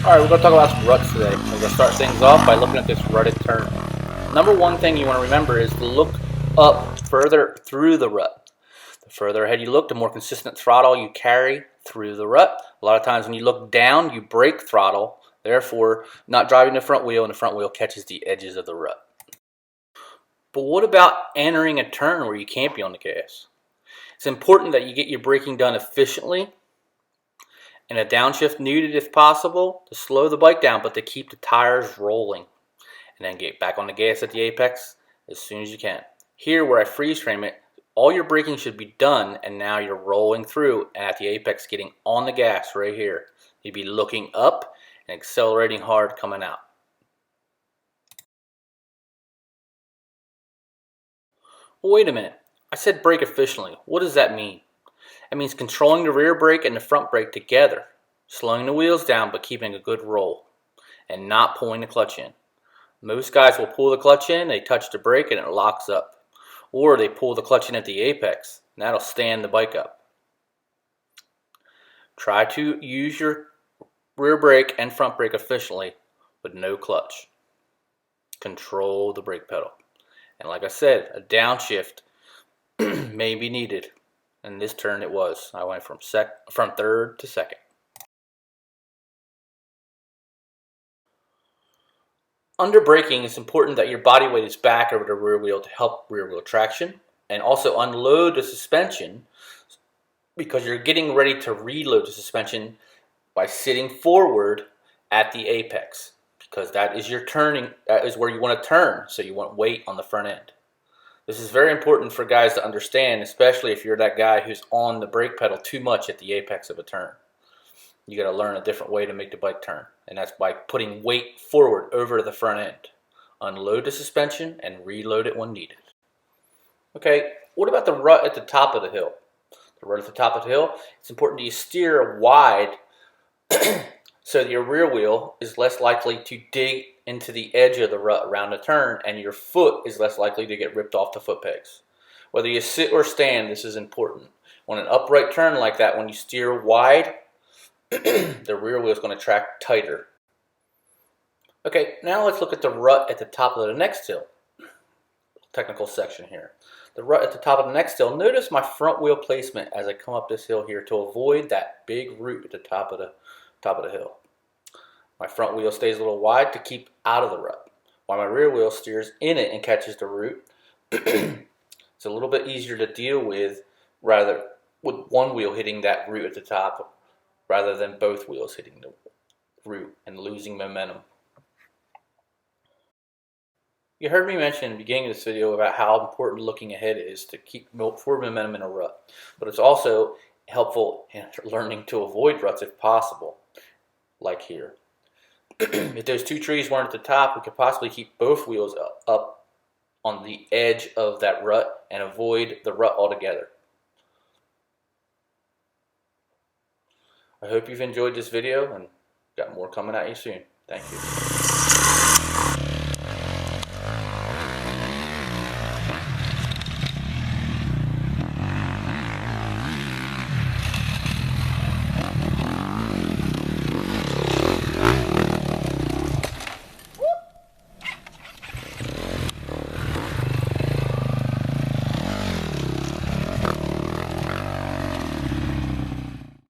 Alright, we're going to talk about some ruts today. We're going to start things off by looking at this rutted turn. Number one thing you want to remember is to look up further through the rut. The further ahead you look, the more consistent throttle you carry through the rut. A lot of times when you look down, you break throttle, therefore not driving the front wheel, and the front wheel catches the edges of the rut. But what about entering a turn where you can't be on the gas? It's important that you get your braking done efficiently and a downshift needed if possible to slow the bike down, but to keep the tires rolling, and then get back on the gas at the apex as soon as you can. Here where I freeze frame it, all your braking should be done, and now you're rolling through and at the apex getting on the gas right here. You'd be looking up and accelerating hard coming out. Well, wait a minute, I said brake efficiently. What does that mean? It means controlling the rear brake and the front brake together, slowing the wheels down but keeping a good roll, and not pulling the clutch in. Most guys will pull the clutch in, they touch the brake and it locks up. Or they pull the clutch in at the apex, and that'll stand the bike up. Try to use your rear brake and front brake efficiently with no clutch. Control the brake pedal. And like I said, a downshift may be needed. In this turn it was. I went from third to second. Under braking, it's important that your body weight is back over the rear wheel to help rear wheel traction, and also unload the suspension because you're getting ready to reload the suspension by sitting forward at the apex, because that is your turning, that is where you want to turn, so you want weight on the front end. This is very important for guys to understand, especially if you're that guy who's on the brake pedal too much at the apex of a turn. You got to learn a different way to make the bike turn, and that's by putting weight forward over the front end. Unload the suspension and reload it when needed. Okay, what about the rut at the top of the hill? The rut at the top of the hill, it's important that you steer wide so that your rear wheel is less likely to dig into the edge of the rut around the turn, and your foot is less likely to get ripped off the foot pegs. Whether you sit or stand, this is important. On an upright turn like that, when you steer wide, the rear wheel is going to track tighter. Okay, now let's look at the rut at the top of the next hill. Technical section here. The rut at the top of the next hill. Notice my front wheel placement as I come up this hill here to avoid that big root at the top of the hill. My front wheel stays a little wide to keep out of the rut, while my rear wheel steers in it and catches the root. It's a little bit easier to deal with, rather with one wheel hitting that root at the top rather than both wheels hitting the root and losing momentum. You heard me mention in the beginning of this video about how important looking ahead is to keep forward momentum in a rut, but it's also helpful in learning to avoid ruts if possible, like here. If those two trees weren't at the top, we could possibly keep both wheels up on the edge of that rut and avoid the rut altogether. I hope you've enjoyed this video and got more coming at you soon. Thank you.